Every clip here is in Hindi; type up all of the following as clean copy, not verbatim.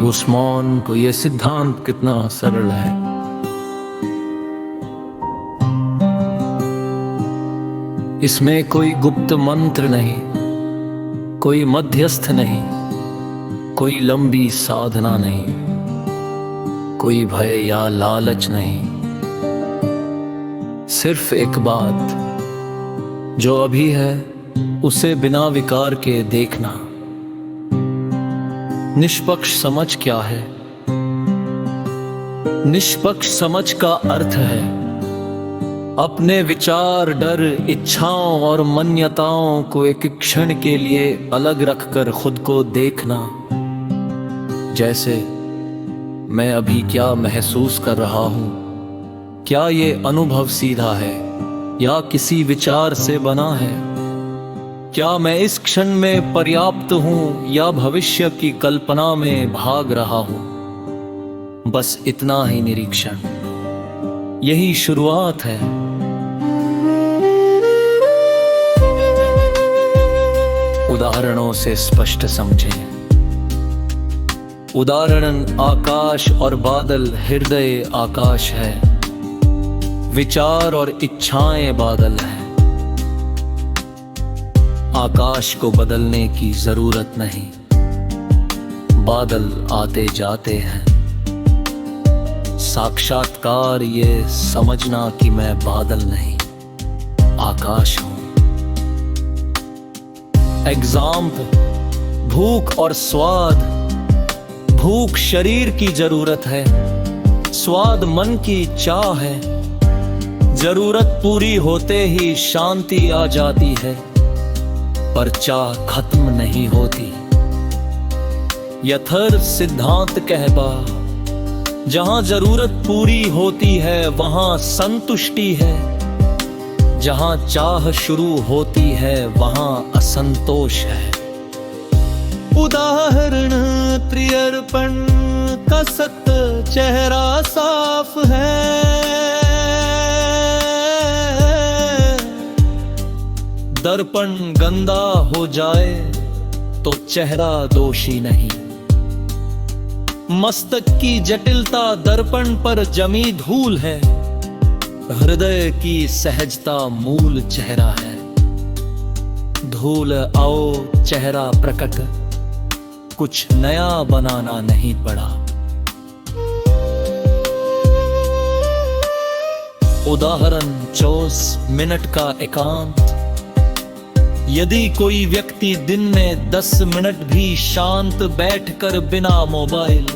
उस मौन को ये सिद्धांत कितना सरल है। इसमें कोई गुप्त मंत्र नहीं, कोई मध्यस्थ नहीं, कोई लंबी साधना नहीं, कोई भय या लालच नहीं। सिर्फ एक बात, जो अभी है उसे बिना विकार के देखना। निष्पक्ष समझ क्या है? निष्पक्ष समझ का अर्थ है अपने विचार, डर, इच्छाओं और मान्यताओं को एक क्षण के लिए अलग रखकर खुद को देखना। जैसे मैं अभी क्या महसूस कर रहा हूं, क्या ये अनुभव सीधा है या किसी विचार से बना है? क्या मैं इस क्षण में पर्याप्त हूं या भविष्य की कल्पना में भाग रहा हूं? बस इतना ही निरीक्षण, यही शुरुआत है। उदाहरणों से स्पष्ट समझें। उदाहरण आकाश और बादल, हृदय आकाश है, विचार और इच्छाएं बादल हैं। आकाश को बदलने की जरूरत नहीं, बादल आते जाते हैं। साक्षात्कार ये समझना कि मैं बादल नहीं, आकाश हूं। एग्जाम्पल, भूख और स्वाद। भूख शरीर की जरूरत है, स्वाद मन की चाह है। जरूरत पूरी होते ही शांति आ जाती है, पर चाह खत्म नहीं होती। यथार्थ सिद्धांत कहता, जहां जरूरत पूरी होती है वहां संतुष्टि है, जहां चाह शुरू होती है वहां असंतोष है। उदाहरण, त्रिअर्पण का सत्य चेहरा साफ है। दर्पण गंदा हो जाए तो चेहरा दोषी नहीं। मस्तक की जटिलता दर्पण पर जमी धूल है, हृदय की सहजता मूल चेहरा है। धूल आओ चेहरा प्रकट, कुछ नया बनाना नहीं पड़ा। उदाहरण 24 मिनट का एकांत। यदि कोई व्यक्ति दिन में 10 मिनट भी शांत बैठकर बिना मोबाइल,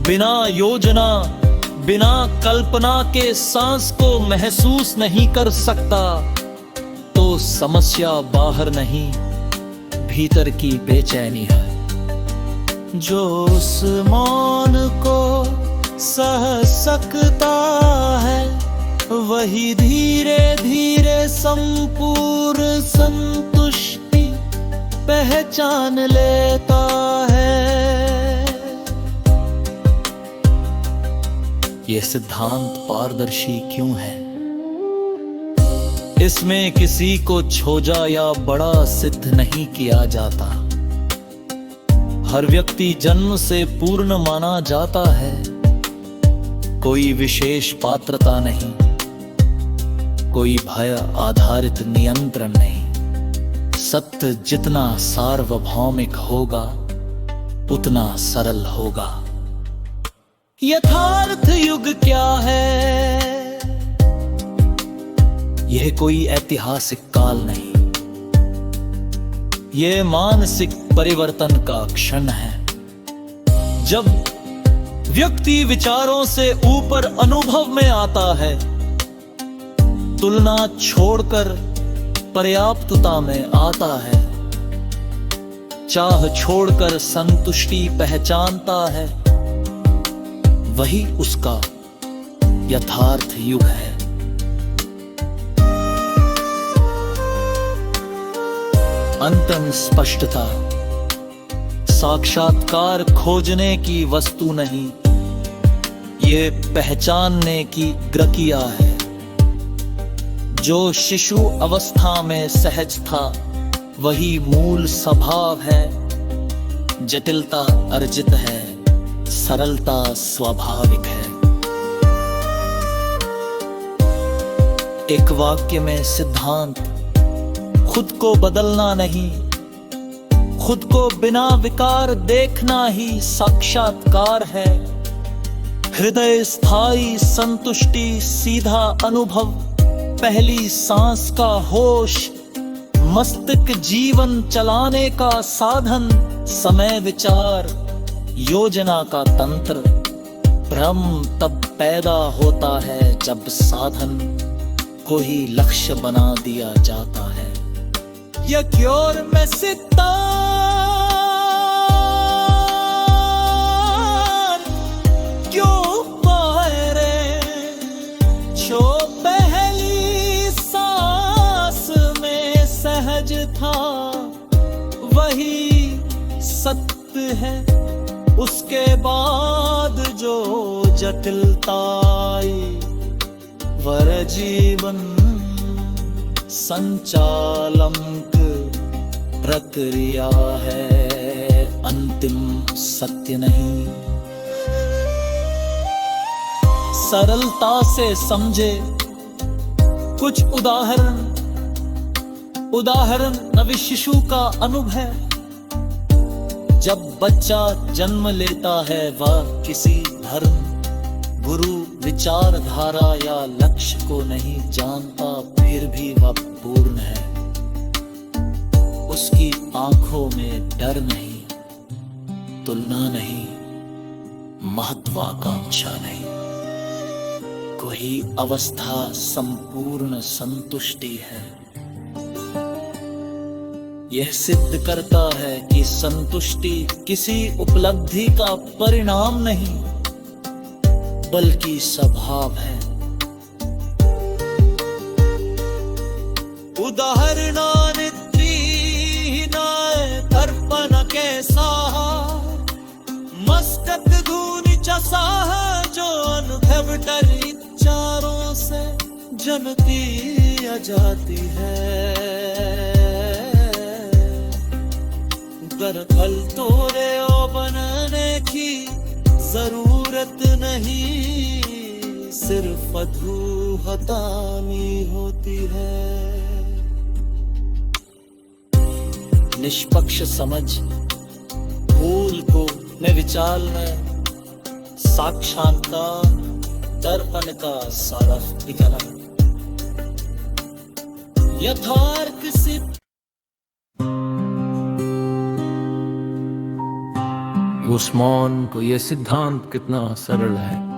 बिना योजना, बिना कल्पना के सांस को महसूस नहीं कर सकता, तो समस्या बाहर नहीं, भीतर की बेचैनी है। जो उस मौन को सह सकता है, वही धीरे धीरे संपूर्ण संतुष्टि पहचान लेता है। यह सिद्धांत पारदर्शी क्यों है? इसमें किसी को छोजा या बड़ा सिद्ध नहीं किया जाता। हर व्यक्ति जन्म से पूर्ण माना जाता है, कोई विशेष पात्रता नहीं, कोई भय आधारित नियंत्रण नहीं। सत्य जितना सार्वभौमिक होगा उतना सरल होगा। यथार्थ युग क्या है? यह कोई ऐतिहासिक काल नहीं, यह मानसिक परिवर्तन का क्षण है। जब व्यक्ति विचारों से ऊपर अनुभव में आता है, तुलना छोड़कर पर्याप्तता में आता है, चाह छोड़कर संतुष्टि पहचानता है, वही उसका यथार्थ युग है। अंतम स्पष्टता, साक्षात्कार खोजने की वस्तु नहीं, ये पहचानने की प्रक्रिया है। जो शिशु अवस्था में सहज था वही मूल स्वभाव है, जटिलता अर्जित है, सरलता स्वाभाविक है। एक वाक्य में सिद्धांत, खुद को बदलना नहीं, खुद को बिना विकार देखना ही साक्षात्कार है। हृदय स्थायी संतुष्टि, सीधा अनुभव, पहली सांस का होश, मस्तिष्क जीवन चलाने का साधन, समय विचार योजना का तंत्र। भ्रम तब पैदा होता है जब साधन को ही लक्ष्य बना दिया जाता है। यज्ञ में सिद्धांत क्यों पाए रे, जो पहली सांस में सहज था वही सत्य है। उसके बाद जो जटिलता आई वर जीवन संचालक प्रक्रिया है, अंतिम सत्य नहीं। सरलता से समझे कुछ उदाहरण नव शिशु का अनुभव है। जब बच्चा जन्म लेता है वह किसी धर्म, गुरु, विचारधारा या लक्ष्य को नहीं जानता, फिर भी वह पूर्ण है। उसकी आंखों में डर नहीं, तुलना नहीं, महत्वाकांक्षा नहीं। कोई अवस्था संपूर्ण संतुष्टि है। यह सिद्ध करता है कि संतुष्टि किसी उपलब्धि का परिणाम नहीं बल्कि स्वभाव है। उदाहरणाने दर्पण के साह मस्तक धूनि चसाह, जो अनुभव डर विचारों से जनती जाती है। दरअसल तोरे ओ बनने की जरूरत नहीं, सिर्फ अधूहतानी होती है। निष्पक्ष समझ, भूल को निर्विचार में साक्षात्कार, दर्पण का सार्वत्रिकरण, यथार्थ सिद्ध। उस्मान को यह सिद्धांत कितना सरल है।